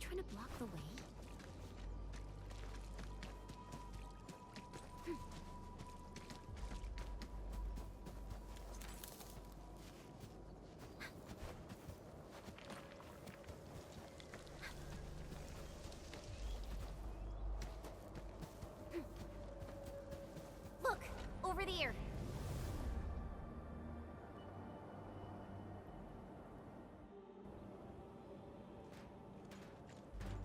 trying to block the way? Look! Over there!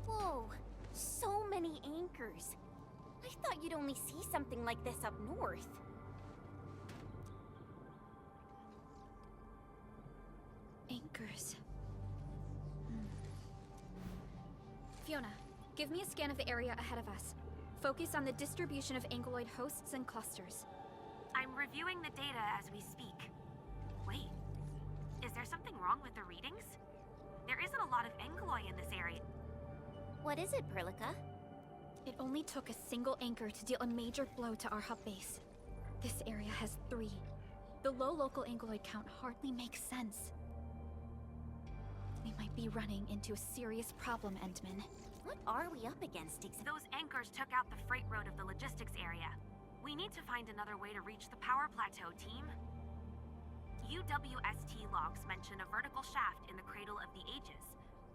Whoa! So many anchors! I thought you'd only see something like this up north. Anchors. Fiona, give me a scan of the area ahead of us. Focus on the distribution of anguloid hosts and clusters. I'm reviewing the data as we speak. Wait, is there something wrong with the readings? There isn't a lot of anguloi in this area. What is it, Perlica? It only took a single anchor to deal a major blow to our hub base. This area has 3. The low local anguloid count hardly makes sense. We might be running into a serious problem, Entman. What are we up against exactly? Those anchors took out the freight road of the logistics area. We need to find another way to reach the power plateau, team. UWST logs mention a vertical shaft in the Cradle of the Ages.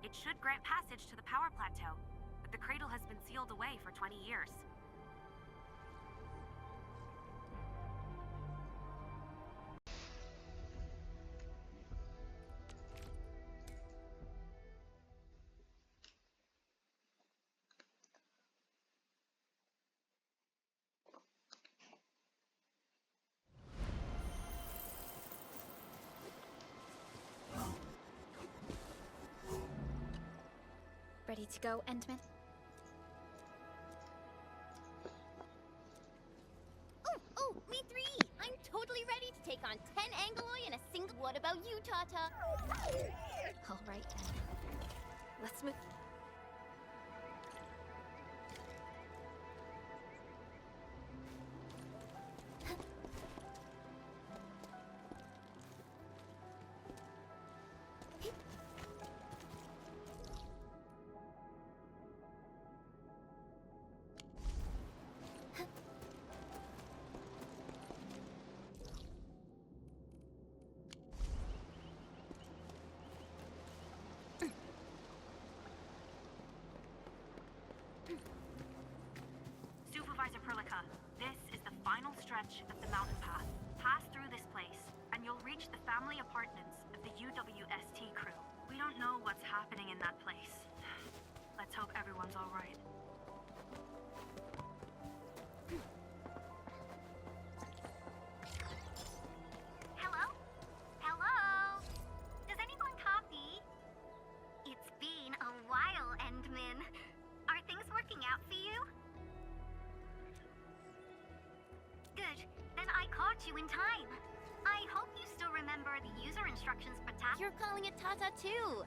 It should grant passage to the power plateau, but the cradle has been sealed away for 20 years. Ready to go, Entman? Oh, me 3! I'm totally ready to take on 10 Angoloi in a single... What about you, Tata? All right, then. Let's move. Supervisor Perlica, this is the final stretch of the mountain path. Pass through this place, and you'll reach the family apartments of the UWST crew. We don't know what's happening in that place. Let's hope everyone's all right. Hello? Hello? Does anyone copy? It's been a while, Endman. Are things working out for you? Good. Then I caught you in time. I hope you still remember the user instructions for Tata. You're calling it Tata, too.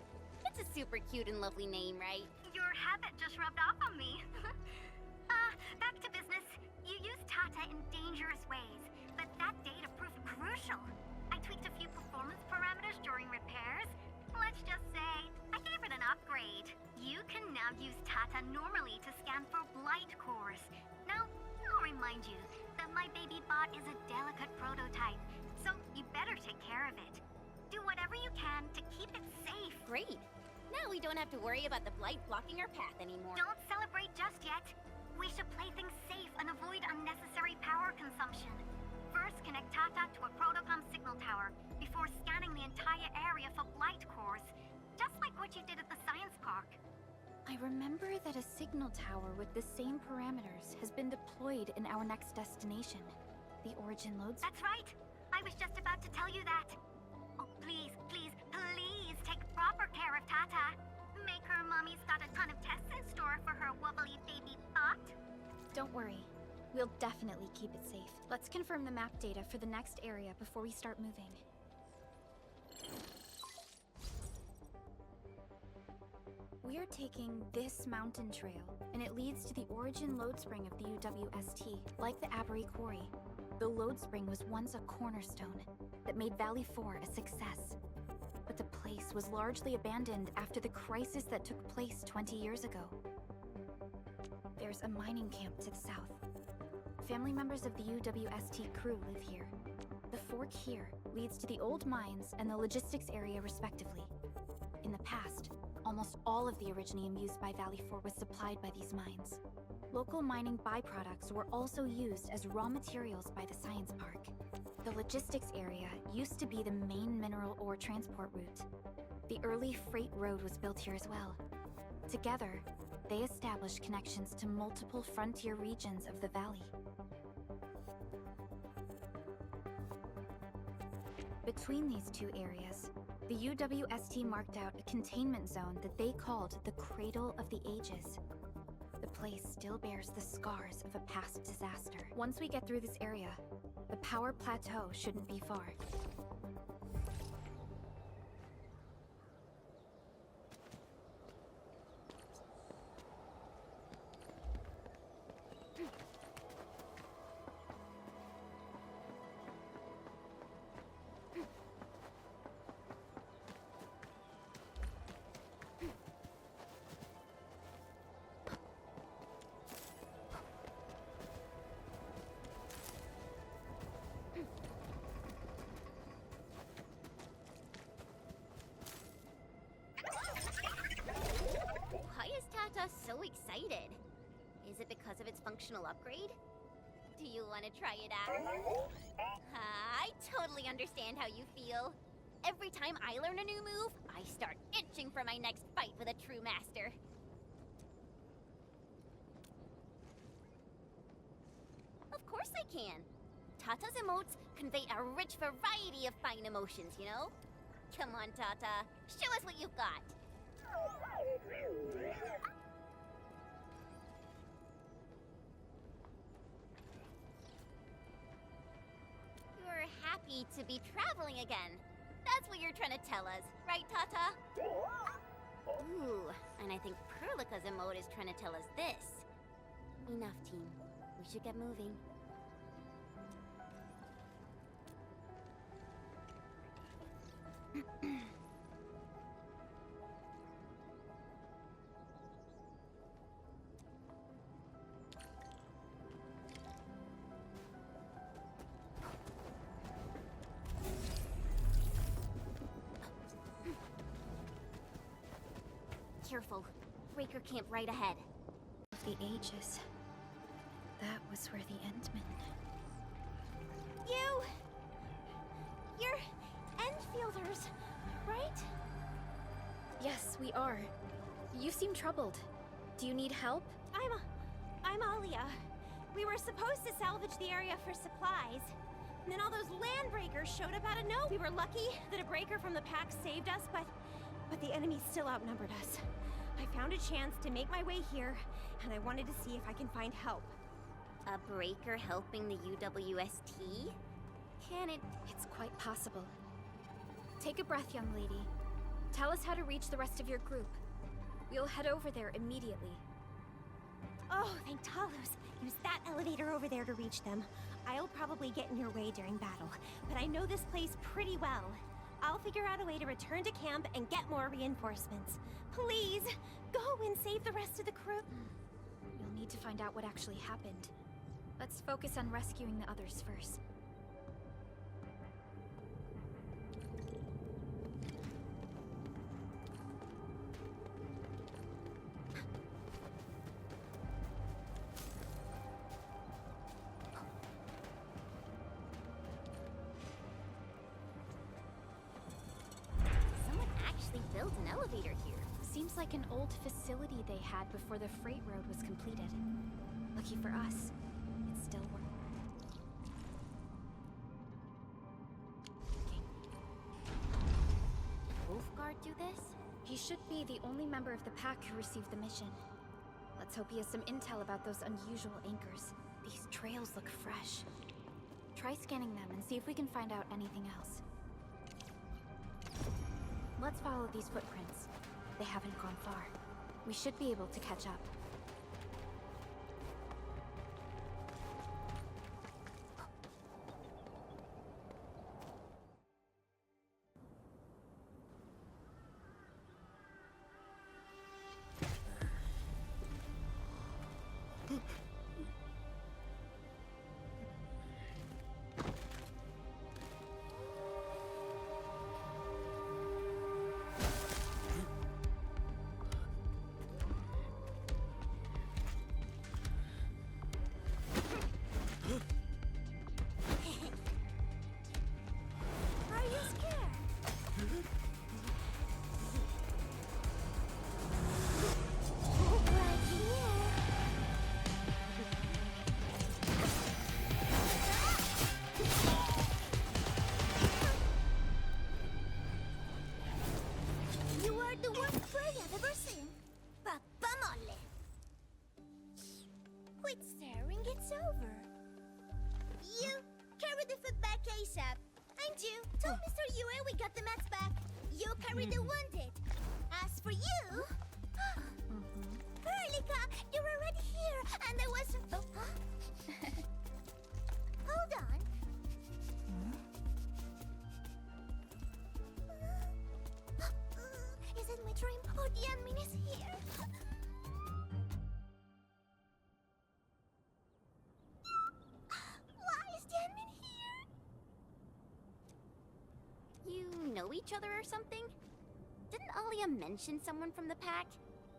It's a super cute and lovely name, right? Your habit just rubbed off on me. Back to business. You used Tata in dangerous ways, but that data proved crucial. I tweaked a few performance parameters during repairs. Let's just say, I gave it an upgrade. You can now use Tata normally to scan for blight cores. Now, I'll remind you that my baby bot is a delicate prototype, so you better take care of it. Do whatever you can to keep it safe. Great. Now we don't have to worry about the blight blocking our path anymore. Don't celebrate just yet. We should play things safe and avoid unnecessary power consumption. First, connect Tata to a Protocom signal tower before scanning the entire area for blight cores, just like what you did at the science park. I remember that a signal tower with the same parameters has been deployed in our next destination, the Origin Loads. That's right. I was just about to tell you that. Oh, please, please, please take proper care of Tata. Make her mommy's got a ton of tests in store for her wobbly baby bot. Don't worry. We'll definitely keep it safe. Let's confirm the map data for the next area before we start moving. We're taking this mountain trail, and it leads to the Origin Load Spring of the UWST. Like the Abery Quarry, the Load Spring was once a cornerstone that made Valley 4 a success. But the place was largely abandoned after the crisis that took place 20 years ago. There's a mining camp to the south. Family members of the UWST crew live here. The fork here leads to the old mines and the logistics area respectively. In the past, almost all of the Originium used by Valley 4 was supplied by these mines. Local mining byproducts were also used as raw materials by the science park. The logistics area used to be the main mineral ore transport route. The early freight road was built here as well. Together, they established connections to multiple frontier regions of the valley. Between these two areas, the UWST marked out a containment zone that they called the Cradle of the Ages. The place still bears the scars of a past disaster. Once we get through this area, the power plateau shouldn't be far. Why is Tata so excited? Is it because of its functional upgrade? Do you want to try it out? I totally understand how you feel. Every time I learn a new move, I start itching for my next fight with a true master. Of course I can. Tata's emotes convey a rich variety of fine emotions, you know? Come on, Tata. Show us what you've got. You're happy to be traveling again. That's what you're trying to tell us, right, Tata? Ooh, and I think Perlica's emote is trying to tell us this. Enough, team. We should get moving. Careful. Breaker camp right ahead. Of the ages. That was where the Endmen... You're Endfielders, right? Yes, we are. You seem troubled. Do you need help? I'm Alia. We were supposed to salvage the area for supplies. And then all those land breakers showed up out of nowhere. We were lucky that a breaker from the pack saved us, but the enemy still outnumbered us. I found a chance to make my way here, and I wanted to see if I can find help. A breaker helping the UWST? Can it... It's quite possible. Take a breath, young lady. Tell us how to reach the rest of your group. We'll head over there immediately. Oh, thank Talos. Use that elevator over there to reach them. I'll probably get in your way during battle, but I know this place pretty well. I'll figure out a way to return to camp and get more reinforcements. Please, go and save the rest of the crew. You'll need to find out what actually happened. Let's focus on rescuing the others first. Someone actually built an elevator here. Seems like an old facility they had before the freight road was completed. Lucky for us, it still works. Wolfguard do this? He should be the only member of the pack who received the mission. Let's hope he has some intel about those unusual anchors. These trails look fresh. Try scanning them and see if we can find out anything else. Let's follow these footprints. They haven't gone far. We should be able to catch up. bury the wounded. As for you... Hurlika, you're already here, and I was... Oh, huh? Hold on. Is it my dream? Oh, the admin is here. Why is the admin here? You know each other or something? Didn't Alia mention someone from the pack?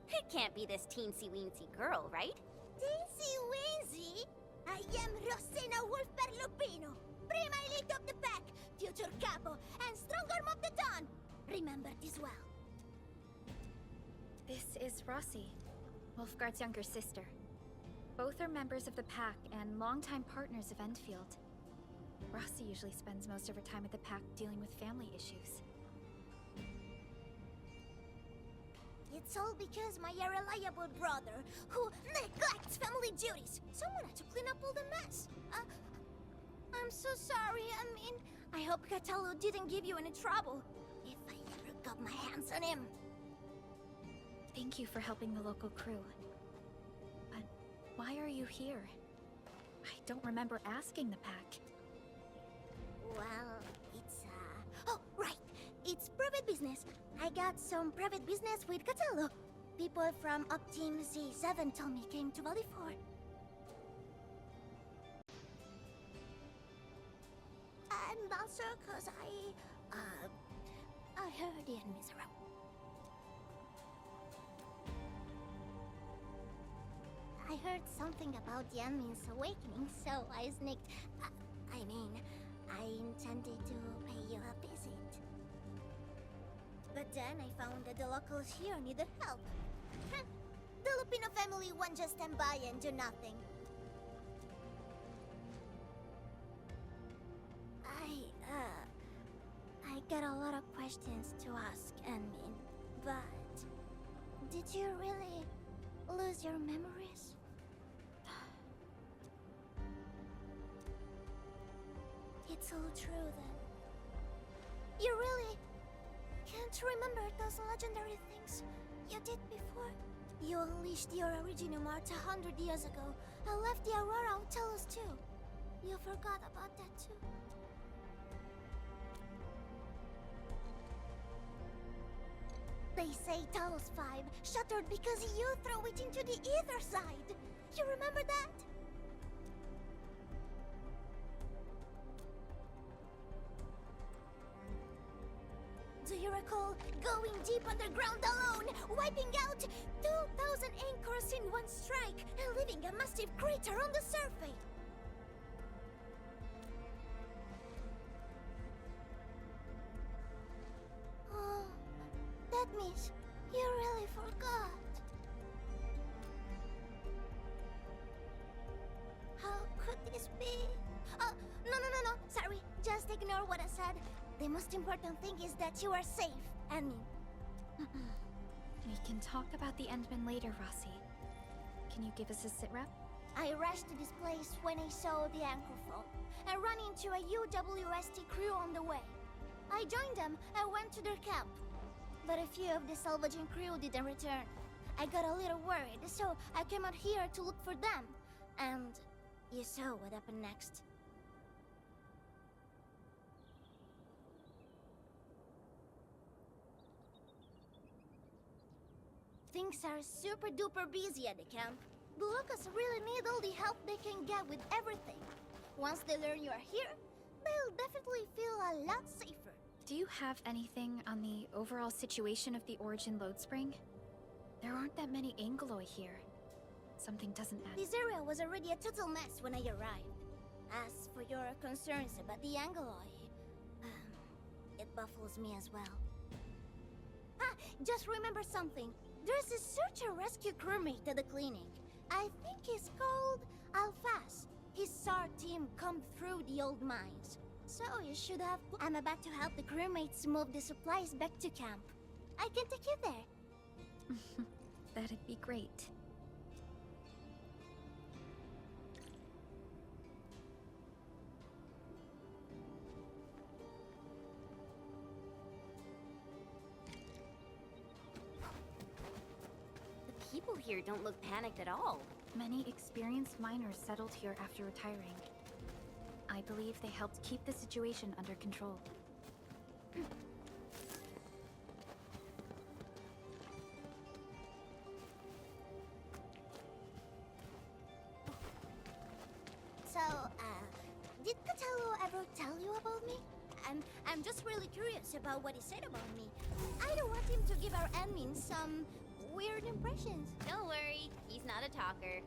It can't be this teensy-weensy girl, right? Teensy Weensy? I am Rosina Wolfberg-Lupino, prima elite of the pack, future capo, and strong arm of the dawn. Remember this well. This is Rossi, Wolfgard's younger sister. Both are members of the pack and longtime partners of Enfield. Rossi usually spends most of her time at the pack dealing with family issues. It's all because my unreliable brother, who neglects family duties. Someone had to clean up all the mess. I'm so sorry. I hope Catalu didn't give you any trouble. If I ever got my hands on him. Thank you for helping the local crew. But why are you here? I don't remember asking the pack. Well, it's, Oh, right! It's private business. I got some private business with Catalu. People from Up Team Z7 told me came to Valley 4. And also cause I heard the enemies around. I heard something about the enemy's awakening, so I sneaked... I intended to pay you a visit. But then I found that the locals here needed help. The Lupino family won't just stand by and do nothing. I got a lot of questions to ask, Anmin, but... Did you really lose your memories? It's all true, then. You really can't remember those legendary things you did before? You unleashed your original Mart 100 years ago and left the Aurora Hotelos too. You forgot about that too. They say Talos 5 shattered because you threw it into the ether side. You remember that? Do you recall going deep underground alone, wiping out 2,000 anchors in one strike, and leaving a massive crater on the surface? Oh, that means you really forgot. How could this be? Oh, no. Sorry, just ignore what I said. The most important thing is that you are safe, Annie. We can talk about the Endman later, Rossi. Can you give us a sitrep? I rushed to this place when I saw the anchor fall, and ran into a UWST crew on the way. I joined them and went to their camp. But a few of the salvaging crew didn't return. I got a little worried, so I came out here to look for them. And you saw what happened next. Things are super duper busy at the camp. The locals really need all the help they can get with everything. Once they learn you are here, they'll definitely feel a lot safer. Do you have anything on the overall situation of the Origin load spring? There aren't that many Angeloi here. Something doesn't add. This area was already a total mess when I arrived. As for your concerns about the Angeloi, it baffles me as well. Just remember something. There's a search and rescue crewmate at the clinic. I think he's called Alphas. His SAR team combed through the old mines. So you should have... I'm about to help the crewmates move the supplies back to camp. I can take you there. That'd be great. people here don't look panicked at all. Many experienced miners settled here after retiring. I believe they helped keep the situation under control. So, did Catello ever tell you about me? I'm just really curious about what he said about me. I don't want him to give our admin some weird impressions. Don't worry, he's not a talker.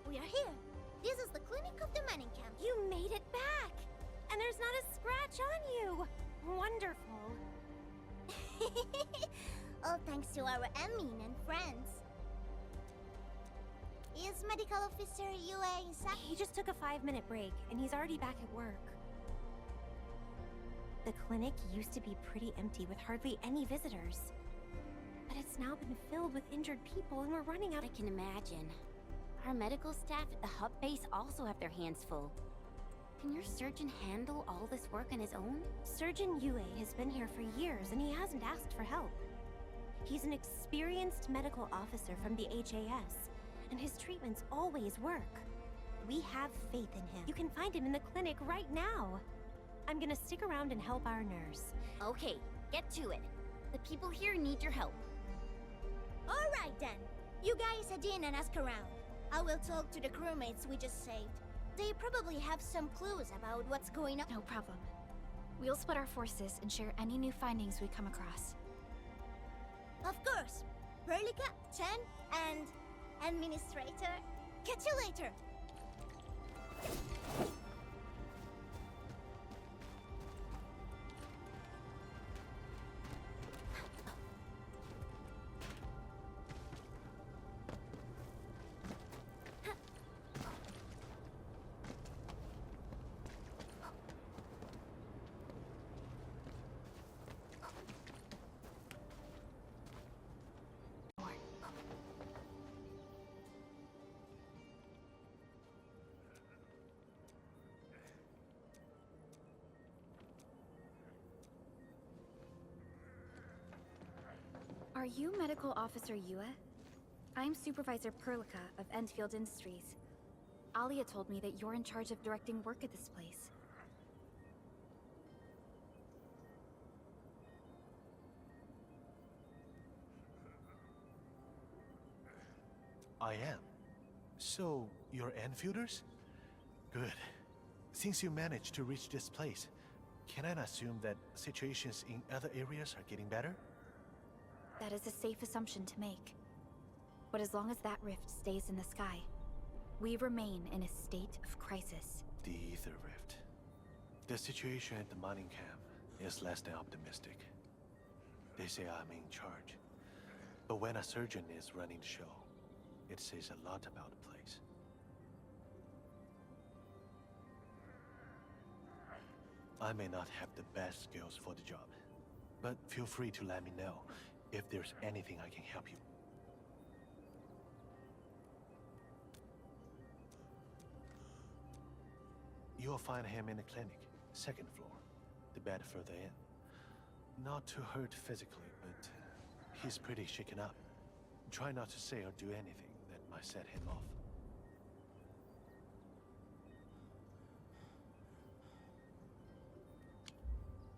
We are here. This is the clinic of the mining camp. You made it back! And there's not a scratch on you! Wonderful. All thanks to our admin and friends. Is Medical Officer Yue inside? He just took a 5-minute break, and he's already back at work. The clinic used to be pretty empty with hardly any visitors. But it's now been filled with injured people, and we're running out. I can imagine. Our medical staff at the hub base also have their hands full. Can your surgeon handle all this work on his own? Surgeon Yue has been here for years, and he hasn't asked for help. He's an experienced medical officer from the HAS, and his treatments always work. We have faith in him. You can find him in the clinic right now. I'm gonna stick around and help our nurse. Okay, get to it. The people here need your help. All right then. You guys head in and ask around. I will talk to the crewmates we just saved. They probably have some clues about what's going on. No problem. We'll split our forces and share any new findings we come across. Of course. Perlica, Chen, and Administrator. Catch you later. Are you Medical Officer Yue? I'm Supervisor Perlica of Enfield Industries. Alia told me that you're in charge of directing work at this place. I am. So, you're Enfielders? Good. Since you managed to reach this place, can I assume that situations in other areas are getting better? That is a safe assumption to make. But as long as that rift stays in the sky, we remain in a state of crisis. The Ether Rift. The situation at the mining camp is less than optimistic. They say I'm in charge. But when a surgeon is running the show, it says a lot about the place. I may not have the best skills for the job, but feel free to let me know if there's anything I can help you. You'll find him in the clinic, 2nd floor, the bed further in. Not too hurt physically, but he's pretty shaken up. Try not to say or do anything that might set him off.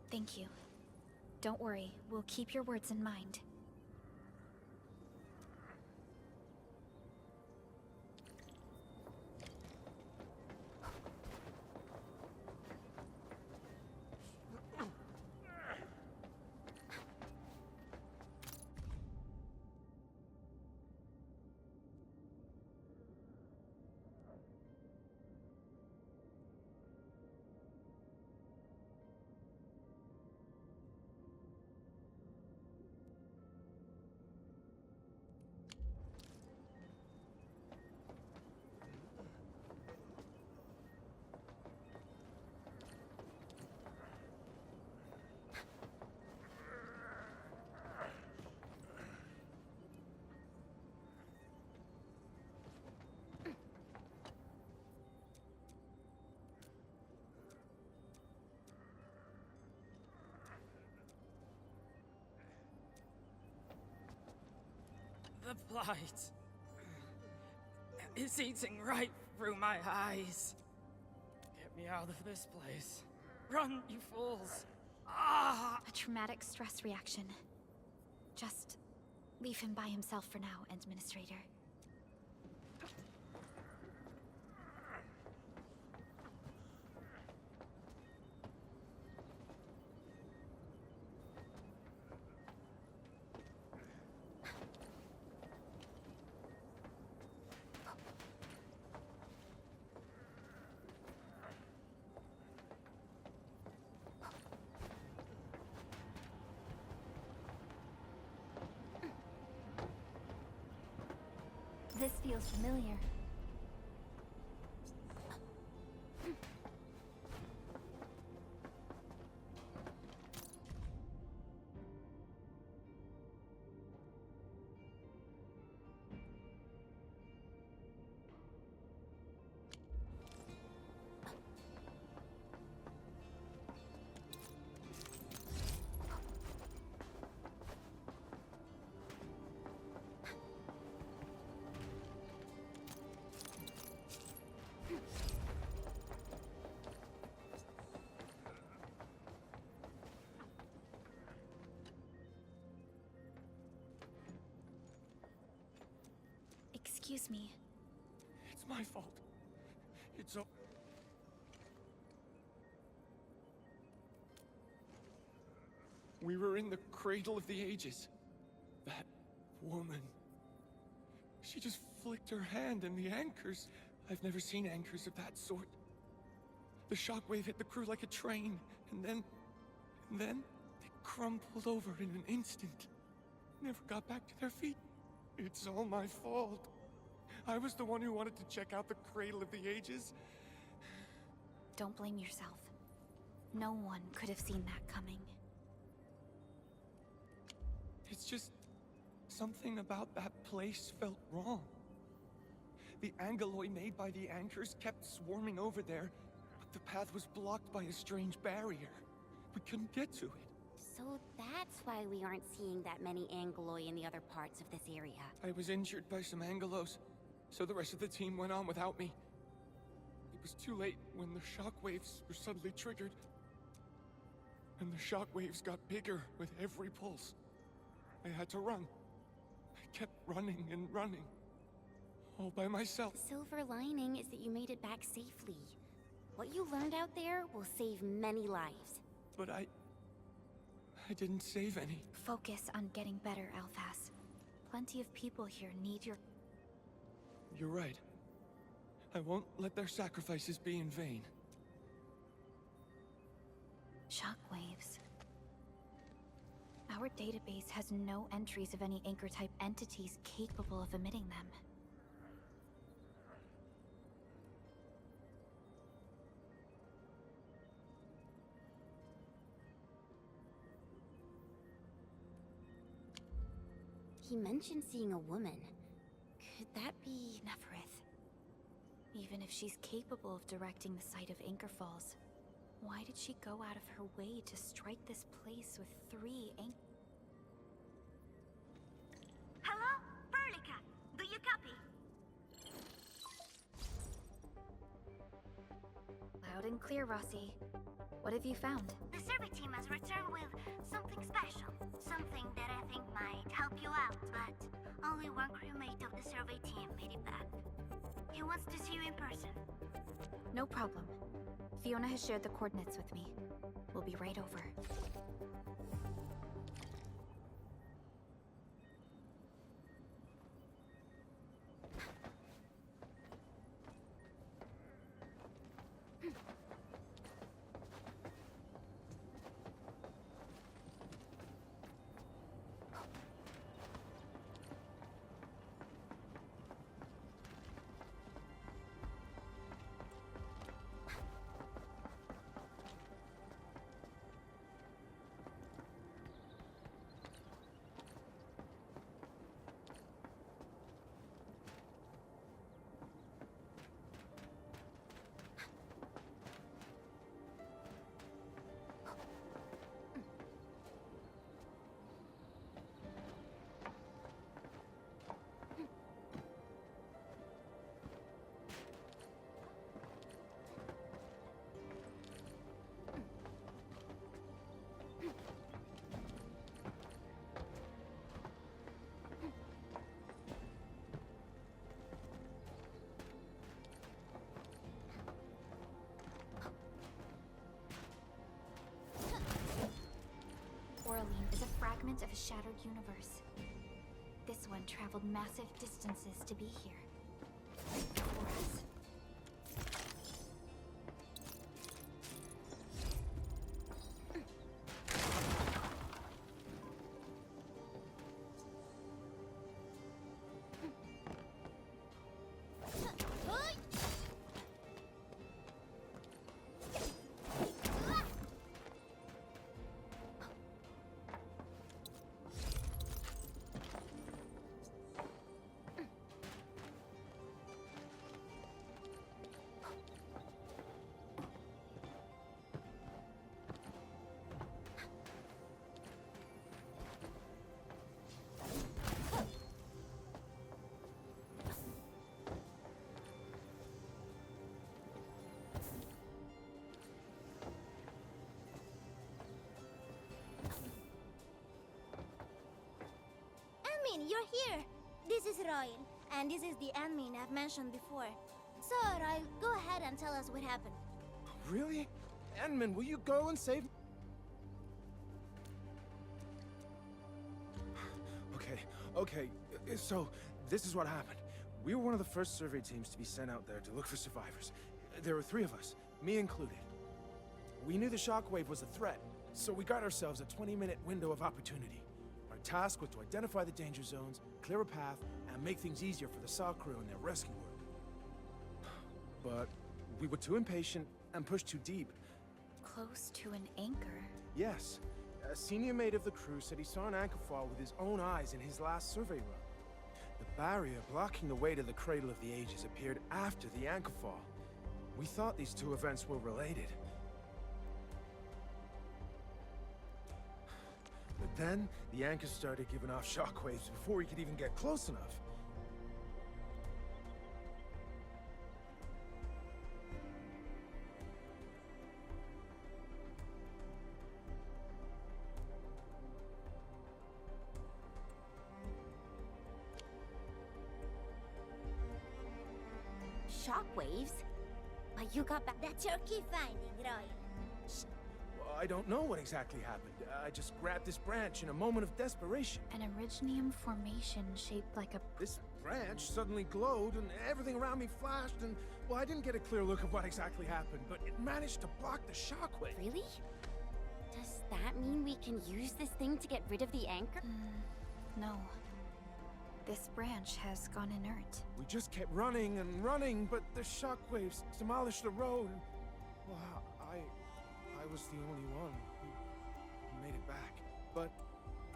Thank you. Don't worry, we'll keep your words in mind. The blight is eating right through my eyes. Get me out of this place. Run, you fools! Ah! A traumatic stress reaction. Just leave him by himself for now, Administrator. This feels familiar. Excuse me. It's my fault. It's a... We were in the cradle of the ages. That woman. She just flicked her hand and the anchors... I've never seen anchors of that sort. The shockwave hit the crew like a train, and then they crumpled over in an instant. Never got back to their feet. It's all my fault. I was the one who wanted to check out the Cradle of the Ages. Don't blame yourself. No one could have seen that coming. It's just... something about that place felt wrong. The angeloi made by the anchors kept swarming over there, but the path was blocked by a strange barrier. We couldn't get to it. So that's why we aren't seeing that many angeloi in the other parts of this area. I was injured by some angelos, so the rest of the team went on without me. It was too late when the shockwaves were suddenly triggered. And the shockwaves got bigger with every pulse. I had to run. I kept running and running. All by myself. The silver lining is that you made it back safely. What you learned out there will save many lives. But I didn't save any. Focus on getting better, Alphas. Plenty of people here need your... You're right. I won't let their sacrifices be in vain. Shockwaves. Our database has no entries of any anchor-type entities capable of emitting them. He mentioned seeing a woman. Could that be... Neferith. Even if she's capable of directing the site of Anchor Falls, why did she go out of her way to strike this place with 3 Hello? Burlica, do you copy? Loud and clear, Rossi. What have you found? The survey team has returned with something special. Something that I think might help you out, but only one crewmate of the survey team made it back. He wants to see you in person. No problem. Fiona has shared the coordinates with me. We'll be right over. Oraline is a fragment of a shattered universe. This one traveled massive distances to be here. For us. Anmin, you're here! This is Royal, and this is the Anmin I've mentioned before. So, Royal, go ahead and tell us what happened. Really? Anmin, will you go and save... Okay, so this is what happened. We were one of the first survey teams to be sent out there to look for survivors. There were 3 of us, me included. We knew the shockwave was a threat, so we got ourselves a 20-minute window of opportunity. Our task was to identify the danger zones, clear a path, and make things easier for the SAW crew and their rescue work. But we were too impatient and pushed too deep. Close to an anchor. Yes. A senior mate of the crew said he saw an anchor fall with his own eyes in his last survey run. The barrier blocking the way to the Cradle of the Ages appeared after the anchor fall. We thought these 2 events were related. But then, the anchor started giving off shockwaves before we could even get close enough. Shockwaves? But you got back. That's your key finding, Royal. Well, I don't know what exactly happened. I just grabbed this branch in a moment of desperation. An originium formation shaped like a... This branch suddenly glowed and everything around me flashed and, well, I didn't get a clear look of what exactly happened, but it managed to block the shockwave. Really? Does that mean we can use this thing to get rid of the anchor? No. This branch has gone inert. We just kept running and running, but the shockwaves demolished the road. Well, I was the only one who made it back.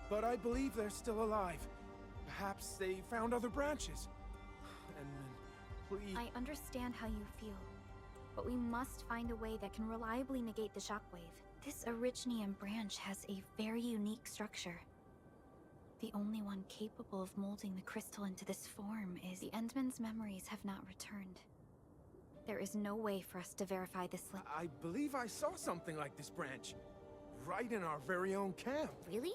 But I believe they're still alive. Perhaps they found other branches. And please... I understand how you feel, but we must find a way that can reliably negate the shockwave. This originium branch has a very unique structure. The only one capable of molding the crystal into this form is... The Endman's memories have not returned. There is no way for us to verify this link. I believe I saw something like this branch. Right in our very own camp. Really?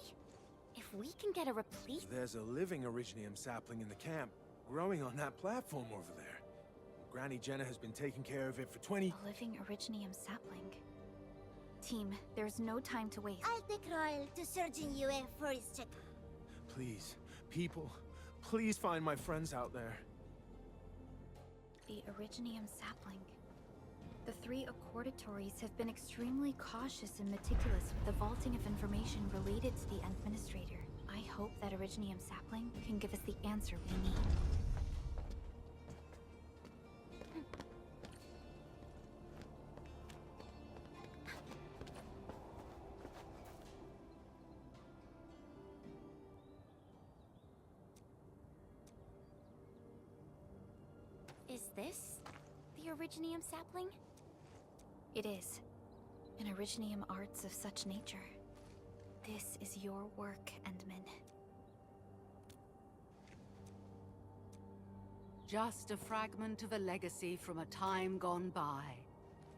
If we can get a replacement... There's a living originium sapling in the camp, growing on that platform over there. Granny Jenna has been taking care of it for 20... A living originium sapling. Team, there's no time to waste. I'll take Royal to Surgeon UF for his check. Please, people, please find my friends out there. The originium sapling. The 3 accordatories have been extremely cautious and meticulous with the vaulting of information related to the Administrator. I hope that originium sapling can give us the answer we need. Is this the originium sapling? It is. An originium arts of such nature. This is your work, Endman. Just a fragment of a legacy from a time gone by.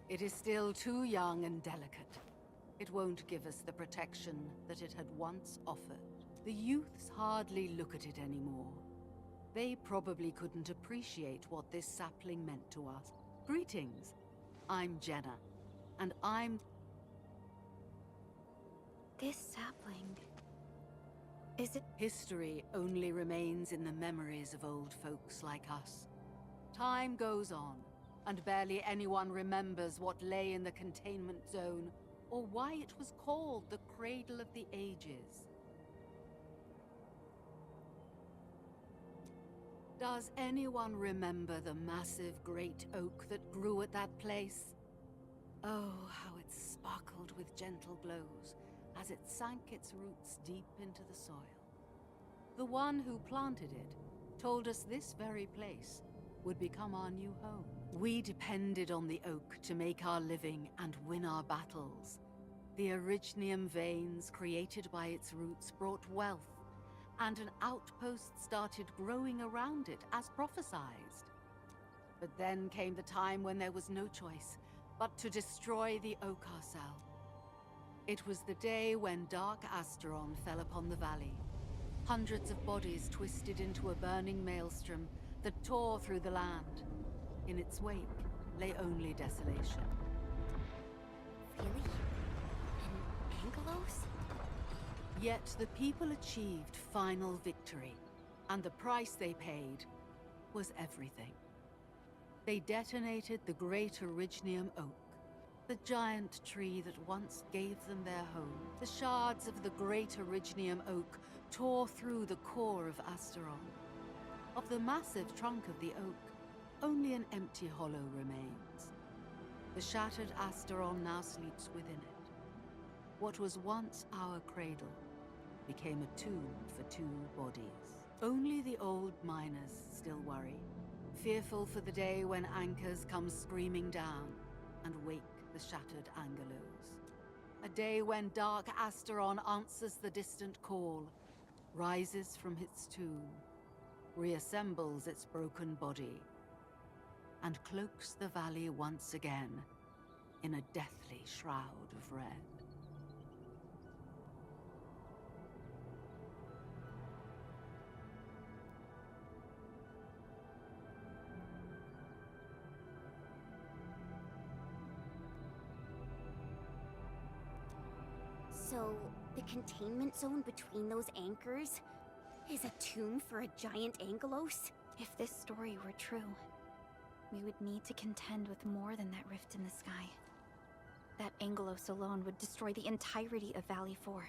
It is still too young and delicate. It won't give us the protection that it had once offered. The youths hardly look at it anymore. They probably couldn't appreciate what this sapling meant to us. Greetings. I'm Jenna, and I'm... This sapling... Is it... History only remains in the memories of old folks like us. Time goes on, and barely anyone remembers what lay in the containment zone, or why it was called the Cradle of the Ages. Does anyone remember the massive great oak that grew at that place? Oh, how it sparkled with gentle glows as it sank its roots deep into the soil. The one who planted it told us this very place would become our new home. We depended on the oak to make our living and win our battles. The Originium veins created by its roots brought wealth, and an outpost started growing around it as prophesized. But then came the time when there was no choice but to destroy the oak ourselves. It was the day when Dark Asteron fell upon the valley. Hundreds of bodies twisted into a burning maelstrom that tore through the land. In its wake lay only desolation. Really? In Angelos? Yet the people achieved final victory, and the price they paid was everything. They detonated the great Originium oak, the giant tree that once gave them their home. The shards of the great Originium oak tore through the core of Asteron. Of the massive trunk of the oak, only an empty hollow remains. The shattered Asteron now sleeps within it. What was once our cradle became a tomb for two bodies. Only the old miners still worry, fearful for the day when anchors come screaming down and wake the shattered Angelos. A day when Dark Asteron answers the distant call, rises from its tomb, reassembles its broken body, and cloaks the valley once again in a deathly shroud of red. So, the containment zone between those anchors is a tomb for a giant Angelos? If this story were true, we would need to contend with more than that rift in the sky. That Angelos alone would destroy the entirety of Valley 4.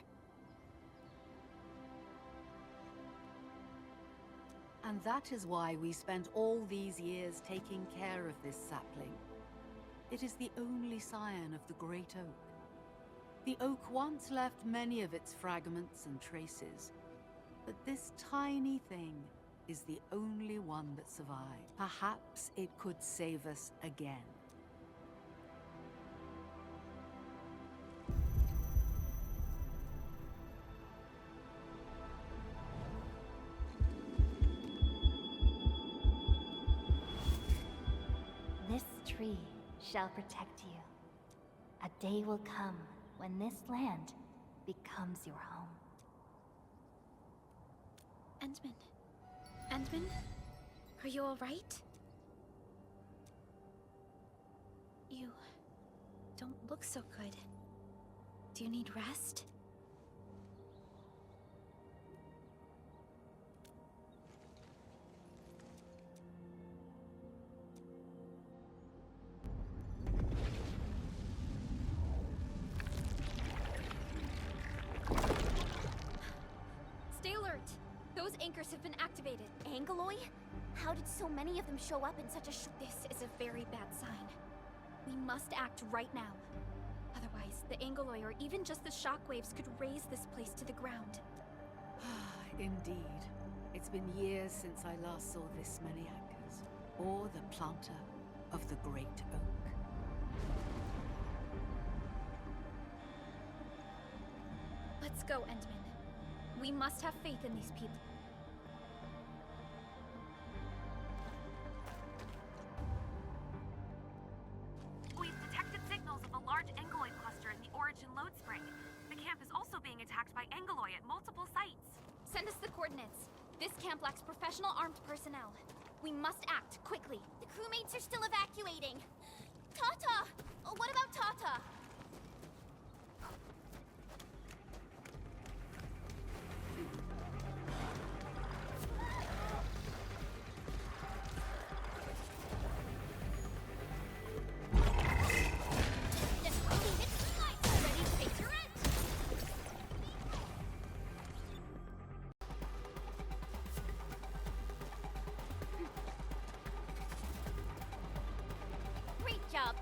And that is why we spent all these years taking care of this sapling. It is the only scion of the Great Oak. The oak once left many of its fragments and traces, but this tiny thing is the only one that survived. Perhaps it could save us again. This tree shall protect you. A day will come when this land becomes your home. Endman. Endman? Are you alright? You don't look so good. Do you need rest? Stay alert! Those anchors have been activated. Angeloi? How did so many of them show up in such a This is a very bad sign. We must act right now. Otherwise, the Angeloi or even just the shockwaves could raze this place to the ground. Indeed. It's been years since I last saw this many anchors, or the planter of the Great Oak. Let's go, Endman. We must have faith in these people. We've detected signals of a large Angeloi cluster in the Origin load spring. The camp is also being attacked by Angeloi at multiple sites. Send us the coordinates. This camp lacks professional armed personnel. We must act quickly. The crewmates are still evacuating. Tata! Oh, what about Tata?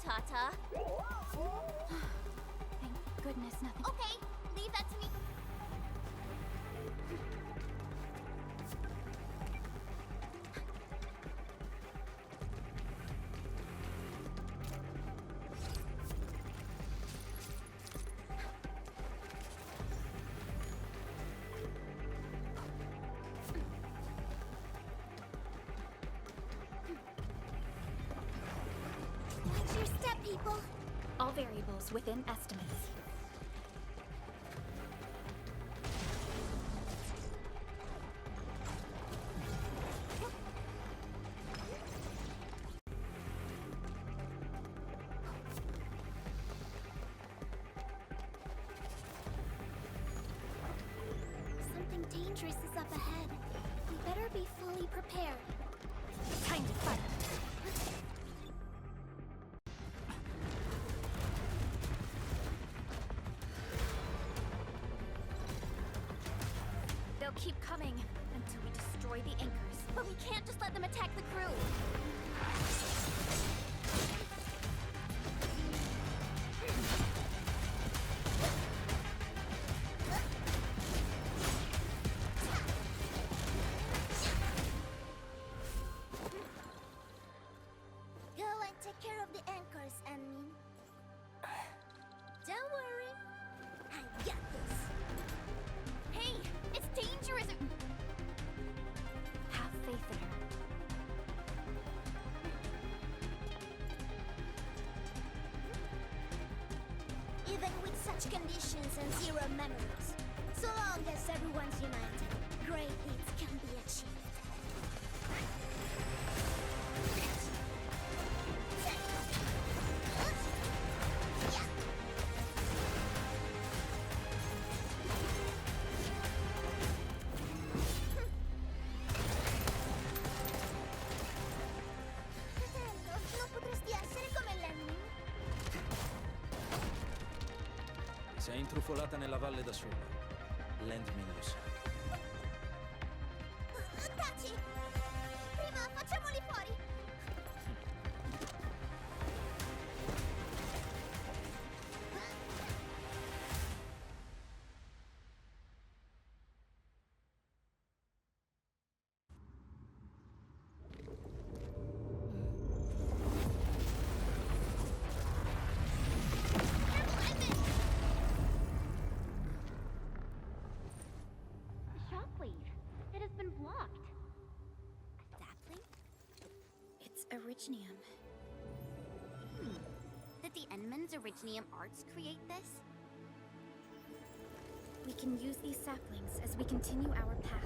Tata. Thank goodness nothing. Okay, leave that to me. Watch your step, people. All variables within estimates. Something dangerous is up ahead. We better be fully prepared. Time to fight. They'll keep coming until we destroy the anchors. But we can't just let them attack the crew. Go and take care of the anchors, Anmin. Don't worry. I got this. Hey, it's dangerous. Have faith in her. Even with such conditions and zero memories, so long as everyone's united, great feats can be achieved. Fratello, non potresti essere come Lemmy? Sei intrufolata nella valle da sola. Landmin lo sa. Taci! Prima facciamoli fuori! Shockwave. It has been blocked. Sapling? It's Originium. Did the Enman's Originium arts create this? We can use these saplings as we continue our path.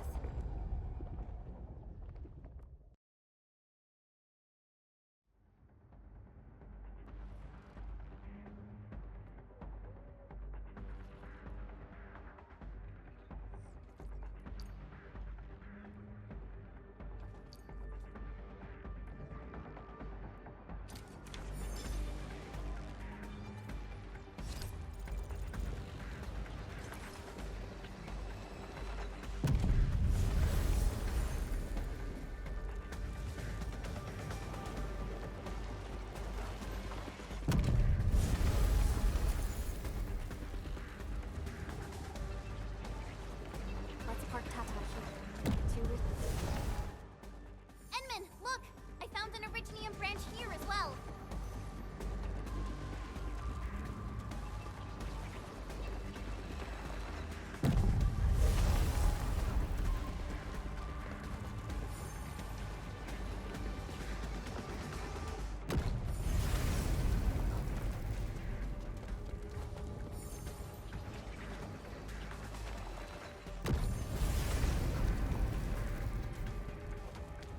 Let's park Tata here. Enman, look! I found an Originium branch here as well.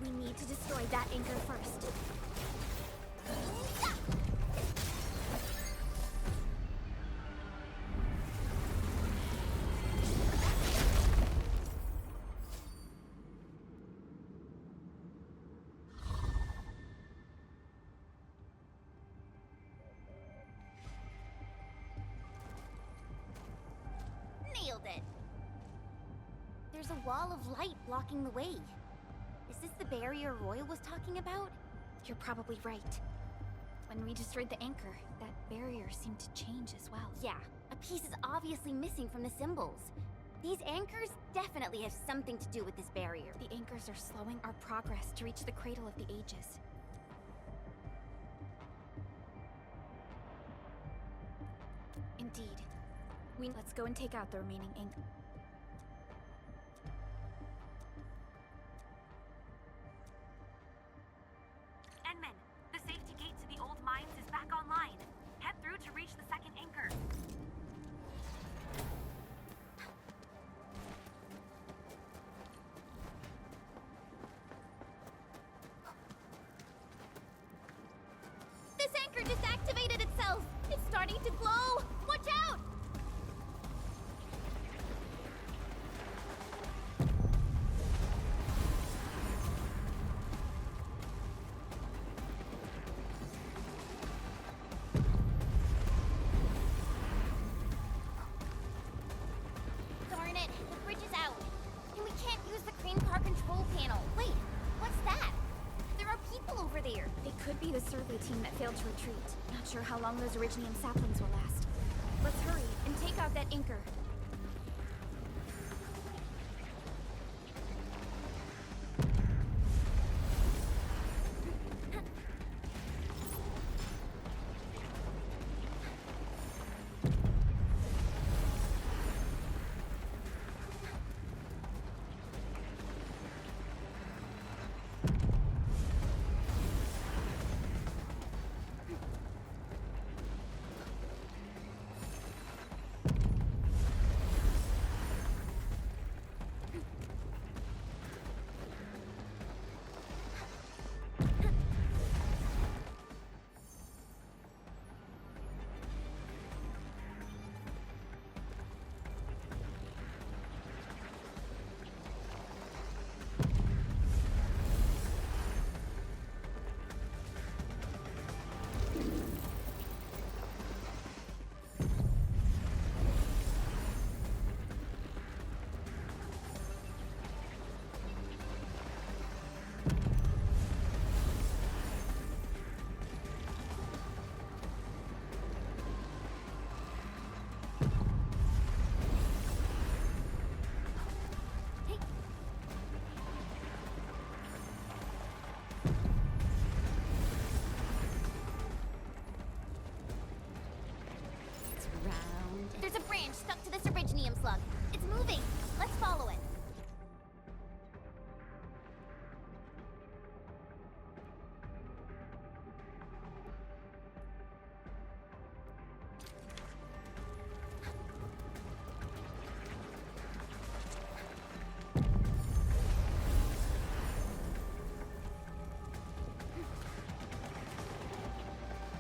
We need to destroy that anchor first. Nailed it. There's a wall of light blocking the way. Is this the barrier Roy was talking about? You're probably right. When we destroyed the anchor, that barrier seemed to change as well. Yeah, a piece is obviously missing from the symbols. These anchors definitely have something to do with this barrier. The anchors are slowing our progress to reach the Cradle of the Ages. Indeed. Let's go and take out the remaining anchor. Enman, the safety gate to the old mines is back online. Head through to reach the second anchor. This anchor just activated itself! It's starting to glow! Watch out! Darn it, the bridge is out. And we can't use the crane car control panel. Wait, what's that? There are people over there. It could be the survey team that failed to retreat. Not sure how long those Originium saplings will last. Let's hurry and take out that anchor. There's a branch stuck to this Originium slug. It's moving. Let's follow it.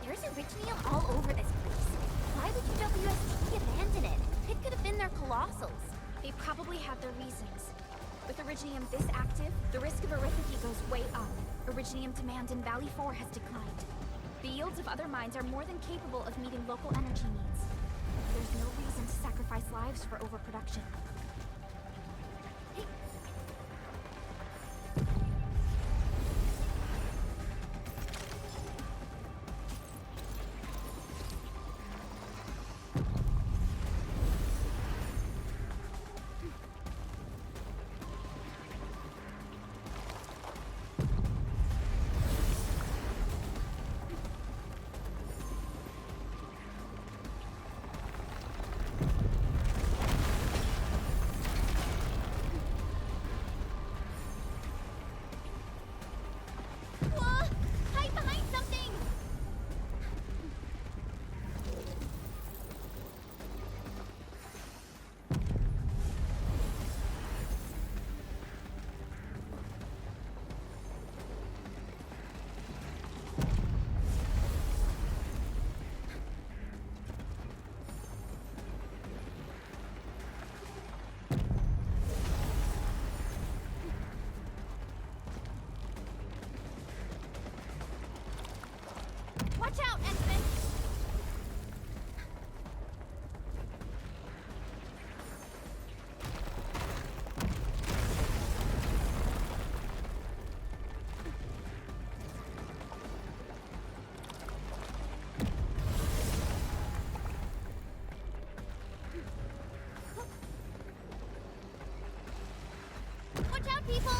There's Originium all over this place. Why would UWST abandon it? It could have been their colossals. They probably have their reasons. With Originium this active, the risk of arithmetic goes way up. Originium demand in Valley 4 has declined. The yields of other mines are more than capable of meeting local energy needs. There's no reason to sacrifice lives for overproduction. people?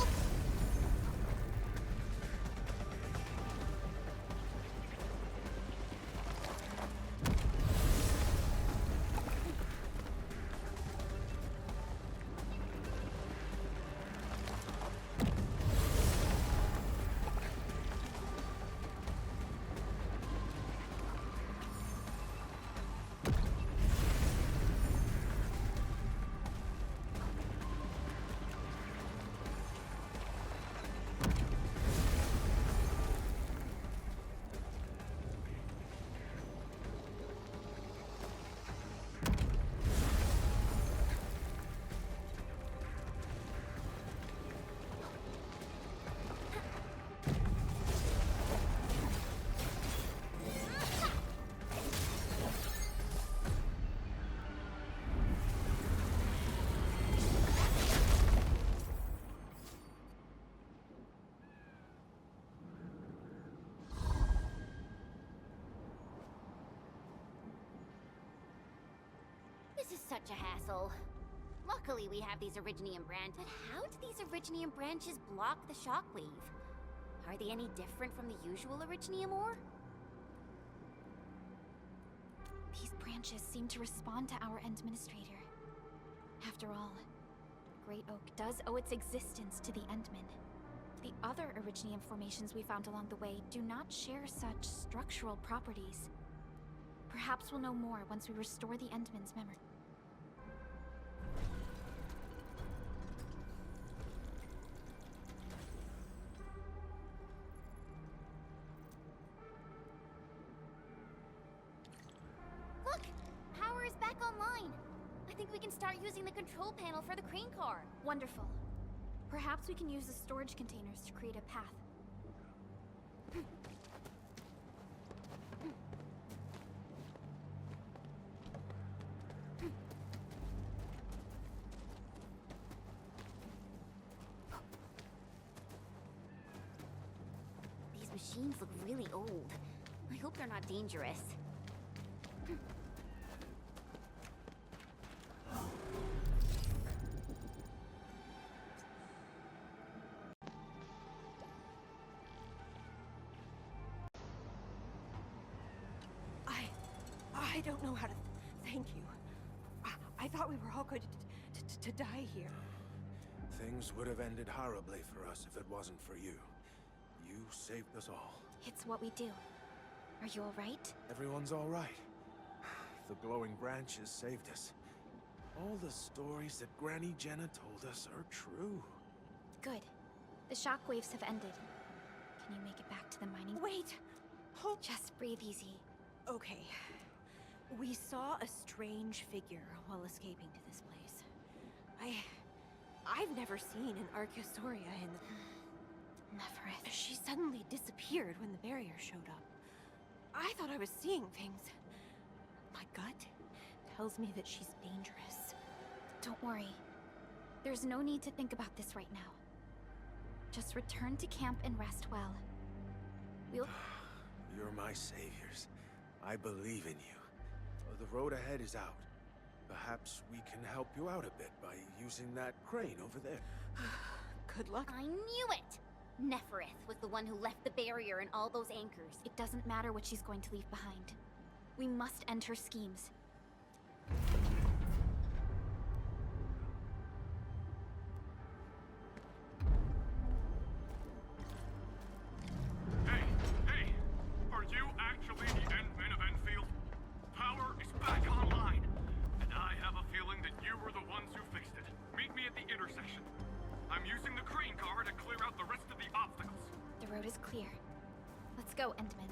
This is such a hassle. Luckily, we have these Originium branches. But how do these Originium branches block the shockwave? Are they any different from the usual Originium ore? These branches seem to respond to our Endministrator. After all, Great Oak does owe its existence to the Endmen. The other Originium formations we found along the way do not share such structural properties. Perhaps we'll know more once we restore the Endmen's memory. Look! Power is back online. I think we can start using the control panel for the crane car. Wonderful. Perhaps we can use the storage containers to create a path. These machines look really old. I hope they're not dangerous. I don't know how to thank you. I thought we were all going to die here. Things would have ended horribly for us if it wasn't for you. You saved us all. It's what we do. Are you all right? Everyone's all right. The glowing branches saved us. All the stories that Granny Jenna told us are true. Good. The shockwaves have ended. Can you make it back to the mining? Wait! Hold. Just breathe easy. Okay. We saw a strange figure while escaping to this place. I've never seen an Archaeosauria in the... Neverith. She suddenly disappeared when the barrier showed up. I thought I was seeing things. My gut tells me that she's dangerous. Don't worry. There's no need to think about this right now. Just return to camp and rest well. We'll... You're my saviors. I believe in you. The road ahead is out. Perhaps we can help you out a bit by using that crane over there. Good luck. I knew it! Neferith was the one who left the barrier and all those anchors. It doesn't matter what she's going to leave behind. We must end her schemes. Hey! Are you actually the Endmen of Enfield? Power is back online, and I have a feeling that you were the ones who fixed it. Meet me at the intersection. I'm using the crane car to clear out the rest of the obstacles. The road is clear. Let's go, Endman.